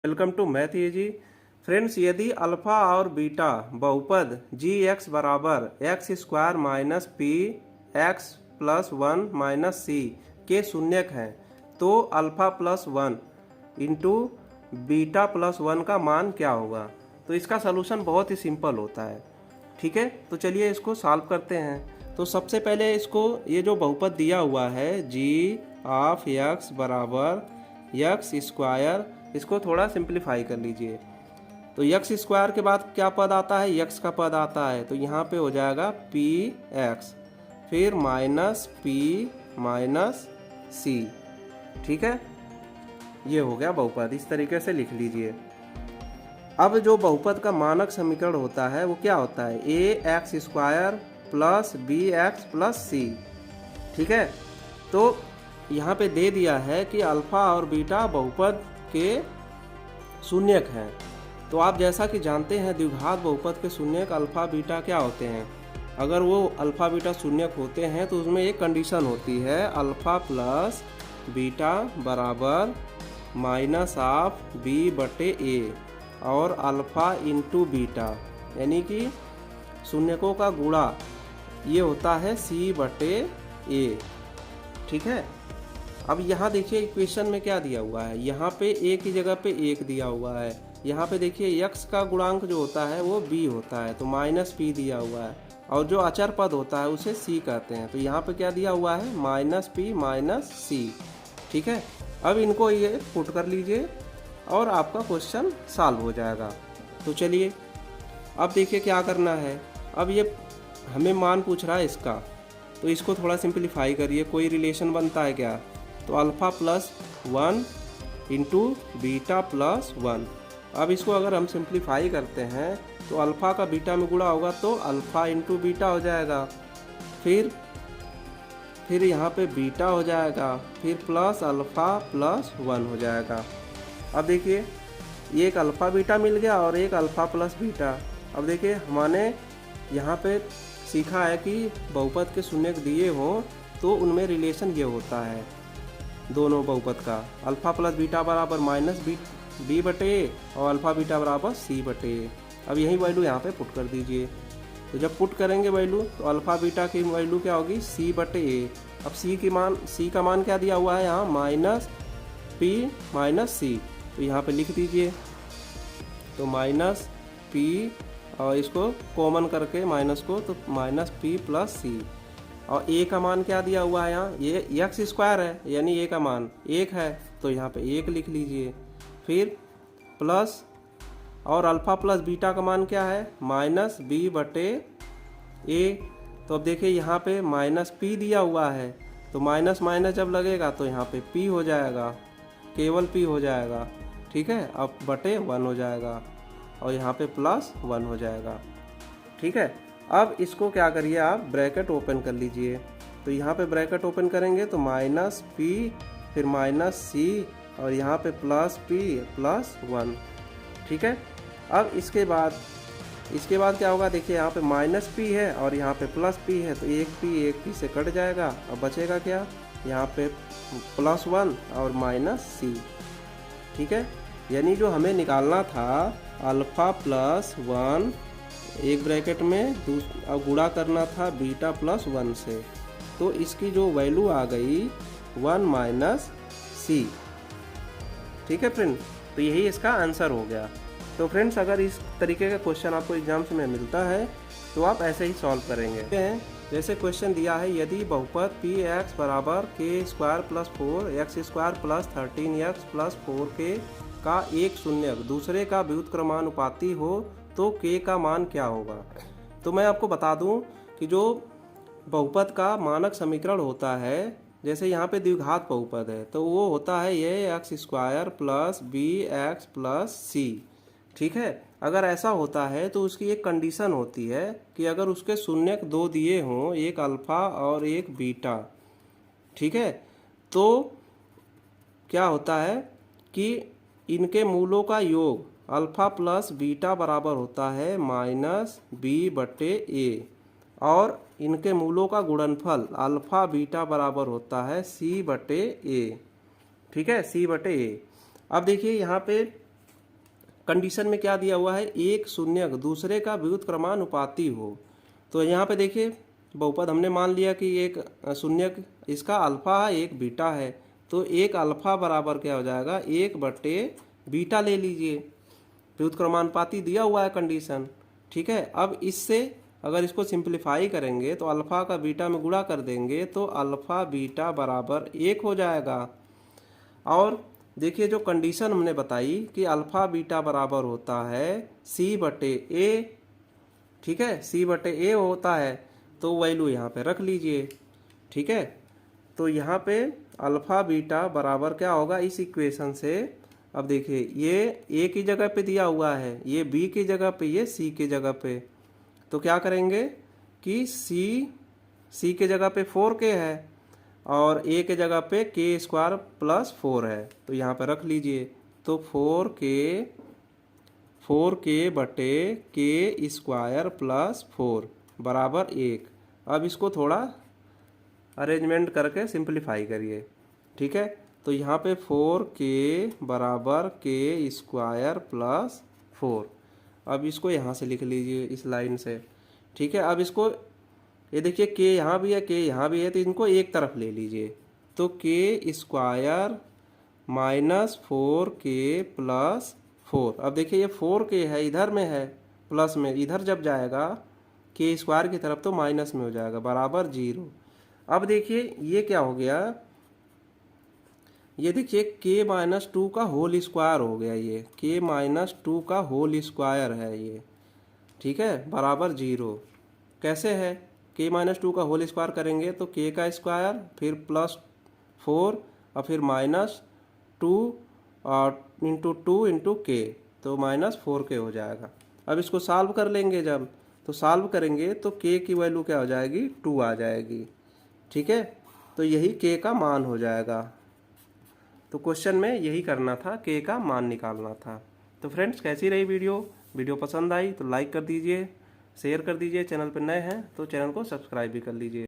Welcome to math easy. Friends, यदि alpha और beta बहुपद जी एक्स बराबर x square minus p x plus one minus c के शून्यक हैं तो alpha plus one into beta plus one का मान क्या होगा। तो इसका सलूशन बहुत ही सिंपल होता है। ठीक है, तो चलिए इसको सॉल्व करते हैं। तो सबसे पहले इसको ये जो बहुपद दिया हुआ है जी ऑफ एक्स बराबर एक्स स्क्वायर, इसको थोड़ा सिंप्लीफाई कर लीजिए। तो एक्स स्क्वायर के बाद क्या पद आता है, एक्स का पद आता है, तो यहाँ पे हो जाएगा पी एक्स, फिर माइनस पी माइनस सी। ठीक है, ये हो गया बहुपद। इस तरीके से लिख लीजिए। अब जो बहुपद का मानक समीकरण होता है वो क्या होता है, a x square plus b x plus c. ठीक है, तो यहाँ पे दे दिया है कि अल्फा और बीटा बहुपद के शून्यक हैं। तो आप जैसा कि जानते हैं द्विघात बहुपद के शून्यक अल्फा बीटा क्या होते हैं। अगर वो अल्फा बीटा शून्यक होते हैं तो उसमें एक कंडीशन होती है, अल्फा प्लस बीटा बराबर माइनस ऑफ बी बटे ए और अल्फा इंटू बीटा, यानी कि शून्यकों का गुणा ये होता है सी बटे ए। ठीक है, अब यहाँ देखिए इक्वेशन में क्या दिया हुआ है, यहाँ पे ए की जगह पे एक दिया हुआ है। यहाँ पे देखिए x का गुणांक जो होता है वो b होता है, तो माइनस पी दिया हुआ है, और जो अचर पद होता है उसे c कहते हैं। तो यहाँ पे क्या दिया हुआ है, माइनस पी माइनस सी। ठीक है, अब इनको ये पुट कर लीजिए और आपका क्वेश्चन सॉल्व हो जाएगा। तो चलिए अब देखिए क्या करना है। अब ये हमें मान पूछ रहा है इसका, तो इसको थोड़ा सिंप्लीफाई करिए। कोई रिलेशन बनता है क्या, तो alpha plus one into beta plus one. अब इसको अगर हम सिंप्लीफाई करते हैं तो अल्फ़ा का बीटा में गुणा होगा तो अल्फ़ा इंटू बीटा हो जाएगा, फिर यहाँ पे बीटा हो जाएगा, फिर प्लस अल्फ़ा प्लस वन हो जाएगा। अब देखिए एक अल्फ़ा बीटा मिल गया और एक अल्फ़ा प्लस बीटा। अब देखिए हमने यहाँ पे सीखा है कि बहुपद के शून्यक दिए हों तो उनमें रिलेशन ये होता है दोनों बहुपद का, अल्फ़ा प्लस बीटा बराबर माइनस बी बटे ए और अल्फ़ा बीटा बराबर सी बटे ए। अब यही वैल्यू यहाँ पे पुट कर दीजिए। तो जब पुट करेंगे वैल्यू तो अल्फ़ा बीटा की वैल्यू क्या होगी, सी बटे ए। अब सी का मान क्या दिया हुआ है यहाँ, माइनस पी माइनस सी। तो यहाँ पे लिख दीजिए, तो माइनस पी और इसको कॉमन करके माइनस को, तो माइनस पी प्लस सी। और ए का मान क्या दिया हुआ है यहाँ, ये एक्स स्क्वायर है, यानी ए का मान एक है, तो यहाँ पे एक लिख लीजिए। फिर प्लस और अल्फ़ा प्लस बीटा का मान क्या है, माइनस बी बटे ए। तो अब देखिए यहाँ पे माइनस पी दिया हुआ है, तो माइनस माइनस जब लगेगा तो यहाँ पे पी हो जाएगा, केवल पी हो जाएगा। ठीक है, अब बटे वन हो जाएगा और यहाँ पे प्लस वन हो जाएगा। ठीक है, अब इसको क्या करिए आप, ब्रैकेट ओपन कर लीजिए। तो यहाँ पे ब्रैकेट ओपन करेंगे तो माइनस पी फिर माइनस सी और यहाँ पे प्लस पी प्लस वन। ठीक है, अब इसके बाद क्या होगा, देखिए यहाँ पे माइनस पी है और यहाँ पे प्लस पी है, तो एक पी से कट जाएगा। अब बचेगा क्या, यहाँ पे प्लस वन और माइनस सी। ठीक है, यानी जो हमें निकालना था अल्फ़ा प्लस वन एक ब्रैकेट में, अब गुणा करना था बीटा प्लस वन से, तो इसकी जो वैल्यू आ गई वन माइनस सी। ठीक है फ्रेंड, तो यही इसका आंसर हो गया। तो फ्रेंड्स, अगर इस तरीके का क्वेश्चन आपको एग्जाम्स में मिलता है तो आप ऐसे ही सॉल्व करेंगे। जैसे क्वेश्चन दिया है, यदि बहुपद पी एक्स बराबर के square plus four x square plus 13x plus 4k का एक शून्यक दूसरे का व्युत्क्रमानुपाती हो तो k का मान क्या होगा। तो मैं आपको बता दूं कि जो बहुपद का मानक समीकरण होता है, जैसे यहाँ पे द्विघात बहुपद है तो वो होता है ये x square plus b x plus c. ठीक है, अगर ऐसा होता है तो उसकी एक कंडीशन होती है कि अगर उसके शून्यक दो दिए हों, एक अल्फ़ा और एक बीटा। ठीक है, तो क्या होता है कि इनके मूलों का योग अल्फ़ा प्लस बीटा बराबर होता है माइनस बी बटे ए, और इनके मूलों का गुणनफल अल्फ़ा बीटा बराबर होता है सी बटे ए। ठीक है, सी बटे ए। अब देखिए यहाँ पे कंडीशन में क्या दिया हुआ है, एक शून्यक दूसरे का व्युत्क्रमानुपाती हो। तो यहाँ पे देखिए बहुपद हमने मान लिया कि एक शून्यक इसका अल्फा है एक बीटा है, तो एक अल्फा बराबर क्या हो जाएगा, एक बटे बीटा ले लीजिए, व्युत्क्रमानुपाती दिया हुआ है कंडीशन। ठीक है, अब इससे अगर इसको सिंप्लीफाई करेंगे तो अल्फा का बीटा में गुणा कर देंगे तो अल्फा बीटा बराबर 1 हो जाएगा। और देखिए जो कंडीशन हमने बताई कि अल्फा बीटा बराबर होता है सी बटे ए, ठीक है, सी बटे ए होता है, तो वैल्यू यहाँ पे रख लीजिए। ठीक है, तो यहाँ पे अल्फा बीटा बराबर क्या होगा इस इक्वेशन से, अब देखिए ये ए की जगह पे दिया हुआ है, ये बी की जगह पे, ये सी की जगह पे, तो क्या करेंगे कि सी के जगह पे 4k है और ए के जगह पे के स्क्वायर प्लस 4 है, तो यहाँ पे रख लीजिए। तो 4k बटे के स्क्वायर प्लस 4 बराबर 1। अब इसको थोड़ा अरेंजमेंट करके सिंप्लीफाई करिए। ठीक है, तो यहाँ पे 4k बराबर के स्क्वायर प्लस 4, अब इसको यहाँ से लिख लीजिए इस लाइन से। ठीक है, अब इसको ये देखिए के यहाँ भी है, के यहाँ भी है, तो इनको एक तरफ ले लीजिए, तो के स्क्वायर माइनस 4k प्लस 4। अब देखिए ये 4k है इधर में है प्लस में, इधर जब जाएगा के स्क्वायर की तरफ तो माइनस में हो जाएगा बराबर 0। अब देखिए ये क्या हो गया, ये देखिए के माइनस 2 का होल स्क्वायर हो गया, ये के माइनस 2 का होल स्क्वायर है ये। ठीक है, बराबर 0 कैसे है, के माइनस 2 का होल स्क्वायर करेंगे तो के का स्क्वायर फिर प्लस 4 और फिर माइनस 2 और इंटू 2 इंटू के, तो माइनस 4k हो जाएगा। अब इसको सॉल्व कर लेंगे, जब तो सॉल्व करेंगे तो के की वैल्यू क्या हो जाएगी, 2 आ जाएगी। ठीक है, तो यही के का मान हो जाएगा। तो क्वेश्चन में यही करना था, के का मान निकालना था। तो फ्रेंड्स कैसी रही वीडियो पसंद आई तो लाइक कर दीजिए, शेयर कर दीजिए, चैनल पर नए हैं तो चैनल को सब्सक्राइब भी कर लीजिए।